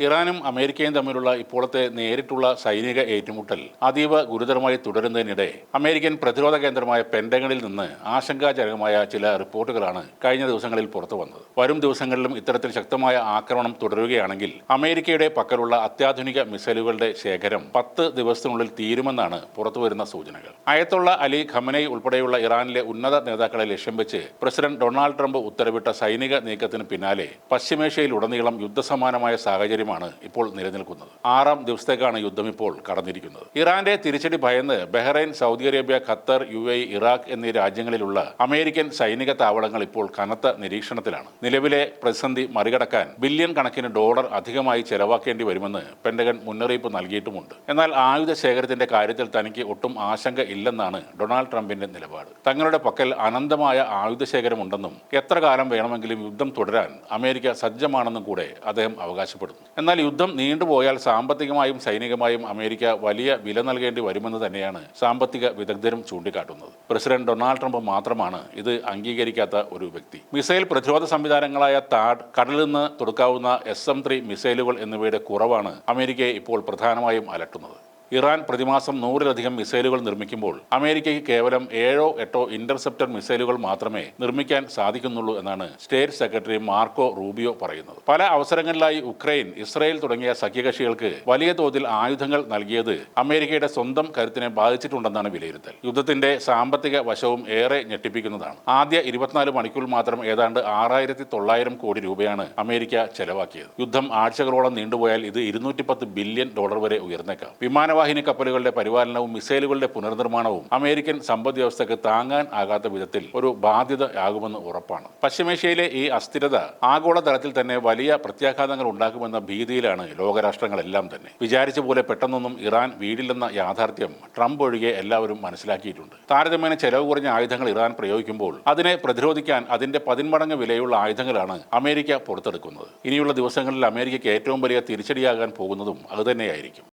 ഇറാനും അമേരിക്കയും തമ്മിലുള്ള ഇപ്പോഴത്തെ നേരിട്ടുള്ള സൈനിക ഏറ്റുമുട്ടൽ അതീവ ഗുരുതരമായി തുടരുന്നതിനിടെ അമേരിക്കൻ പ്രതിരോധ കേന്ദ്രമായ പെന്റഗണിൽ നിന്ന് ആശങ്കാജനകമായ ചില റിപ്പോർട്ടുകളാണ് കഴിഞ്ഞ ദിവസങ്ങളിൽ പുറത്തു വന്നത്. വരും ദിവസങ്ങളിലും ഇത്തരത്തിൽ ശക്തമായ ആക്രമണം തുടരുകയാണെങ്കിൽ അമേരിക്കയുടെ പക്കലുള്ള അത്യാധുനിക മിസൈലുകളുടെ ശേഖരം 10 ദിവസത്തിനുള്ളിൽ തീരുമെന്നാണ് പുറത്തുവരുന്ന സൂചനകൾ. അയത്തുള്ള അലി ഖമനൈ ഉൾപ്പെടെയുള്ള ഇറാനിലെ ഉന്നത നേതാക്കളെ ലക്ഷ്യം വെച്ച് പ്രസിഡന്റ് ഡൊണാൾഡ് ട്രംപ് ഉത്തരവിട്ട സൈനിക നീക്കത്തിന് പിന്നാലെ പശ്ചിമേഷ്യയിലുടനീളം യുദ്ധസമാനമായ സാഹചര്യമാണ് ഇപ്പോൾ നിലനിൽക്കുന്നത്. 6ാം ദിവസത്തേക്കാണ് യുദ്ധം ഇപ്പോൾ കടന്നിരിക്കുന്നത്. ഇറാന്റെ തിരിച്ചടി ഭയന്ന് Bahrain, Saudi Arabia, Qatar, UAE, Iraq എന്നീ രാജ്യങ്ങളിലുള്ള അമേരിക്കൻ സൈനിക താവളങ്ങൾ ഇപ്പോൾ കനത്ത നിരീക്ഷണത്തിലാണ്. നിലവിലെ പ്രതിസന്ധി മറികടക്കാൻ ബില്യൺ കണക്കിന് ഡോളർ അധികമായി ചെലവാക്കേണ്ടി വരുമെന്ന് പെന്റഗൺ മുന്നറിയിപ്പ് നൽകിയിട്ടുമുണ്ട്. എന്നാൽ ആയുധ ശേഖരത്തിന്റെ കാര്യത്തിൽ തനിക്ക് ഒട്ടും ആശങ്ക ഇല്ലെന്നാണ് ഡൊണാൾഡ് ട്രംപിന്റെ നിലപാട്. തങ്ങളുടെ പക്കൽ അനന്തമായ ആയുധ ശേഖരമുണ്ടെന്നും എത്ര കാലം വേണമെങ്കിലും യുദ്ധം തുടരാൻ അമേരിക്ക സജ്ജമാണെന്നും കൂടെ അദ്ദേഹം അവകാശപ്പെടുന്നു. എന്നാൽ യുദ്ധം നീണ്ടുപോയാൽ സാമ്പത്തികമായും സൈനികമായും അമേരിക്ക വലിയ വില നൽകേണ്ടി വരുമെന്ന് തന്നെയാണ് സാമ്പത്തിക വിദഗ്ധരും ചൂണ്ടിക്കാട്ടുന്നത്. പ്രസിഡന്റ് ഡൊണാൾഡ് ട്രംപ് മാത്രമാണ് ഇത് അംഗീകരിക്കാത്ത ഒരു വ്യക്തി. മിസൈൽ പ്രതിരോധ സംവിധാനങ്ങളായ താഡ്, കടലിൽ നിന്ന് തൊടുക്കാവുന്ന SM-3 മിസൈലുകൾ എന്നിവയുടെ കുറവാണ് അമേരിക്കയെ ഇപ്പോൾ പ്രധാനമായും അലട്ടുന്നത്. ഇറാൻ പ്രതിമാസം 100-ലധികം മിസൈലുകൾ നിർമ്മിക്കുമ്പോൾ അമേരിക്കയ്ക്ക് കേവലം 7-8 ഇന്റർസെപ്റ്റർ മിസൈലുകൾ മാത്രമേ നിർമ്മിക്കാൻ സാധിക്കുന്നുള്ളൂ എന്നാണ് സ്റ്റേറ്റ് സെക്രട്ടറി മാർക്കോ റൂബിയോ പറയുന്നത്. പല അവസരങ്ങളിലായി ഉക്രൈൻ, ഇസ്രായേൽ തുടങ്ങിയ സഖ്യകക്ഷികൾക്ക് വലിയ തോതിൽ ആയുധങ്ങൾ നൽകിയത് അമേരിക്കയുടെ സ്വന്തം കരുത്തിനെ ബാധിച്ചിട്ടുണ്ടെന്നാണ് വിലയിരുത്തൽ. യുദ്ധത്തിന്റെ സാമ്പത്തിക വശവും ഏറെ ഞെട്ടിപ്പിക്കുന്നതാണ്. ആദ്യ 24 മണിക്കൂർ മാത്രം ഏതാണ്ട് 6,900 കോടി രൂപയാണ് അമേരിക്ക ചെലവാക്കിയത്. യുദ്ധം ആഴ്ചകളോളം നീണ്ടുപോയാൽ ഇത് $210 ബില്യൺ വരെ ഉയർന്നേക്കാം. വിമാനവാഹിനി കപ്പലുകളുടെ പരിപാലനവും മിസൈലുകളുടെ പുനർനിർമ്മാണവും അമേരിക്കൻ സമ്പദ് വ്യവസ്ഥയ്ക്ക് താങ്ങാൻ ആകാത്ത വിധത്തിൽ ഒരു ബാധ്യതയാകുമെന്ന് ഉറപ്പാണ്. പശ്ചിമേഷ്യയിലെ ഈ അസ്ഥിരത ആഗോളതലത്തിൽ തന്നെ വലിയ പ്രത്യാഘാതങ്ങൾ ഉണ്ടാക്കുമെന്ന ഭീതിയിലാണ് ലോകരാഷ്ട്രങ്ങളെല്ലാം തന്നെ. വിചാരിച്ച പോലെ പെട്ടെന്നൊന്നും ഇറാൻ വീടില്ലെന്ന യാഥാർത്ഥ്യം ട്രംപ് ഒഴികെ എല്ലാവരും മനസ്സിലാക്കിയിട്ടുണ്ട്. താരതമ്യേന ചെലവ് കുറഞ്ഞ ആയുധങ്ങൾ ഇറാൻ പ്രയോഗിക്കുമ്പോൾ അതിനെ പ്രതിരോധിക്കാൻ അതിന്റെ 10 മടങ്ങ് വിലയുള്ള ആയുധങ്ങളാണ് അമേരിക്ക പുറത്തെടുക്കുന്നത്. ഇനിയുള്ള ദിവസങ്ങളിൽ അമേരിക്കയ്ക്ക് ഏറ്റവും വലിയ തിരിച്ചടിയാകാൻ പോകുന്നതും അതുതന്നെയായിരിക്കും.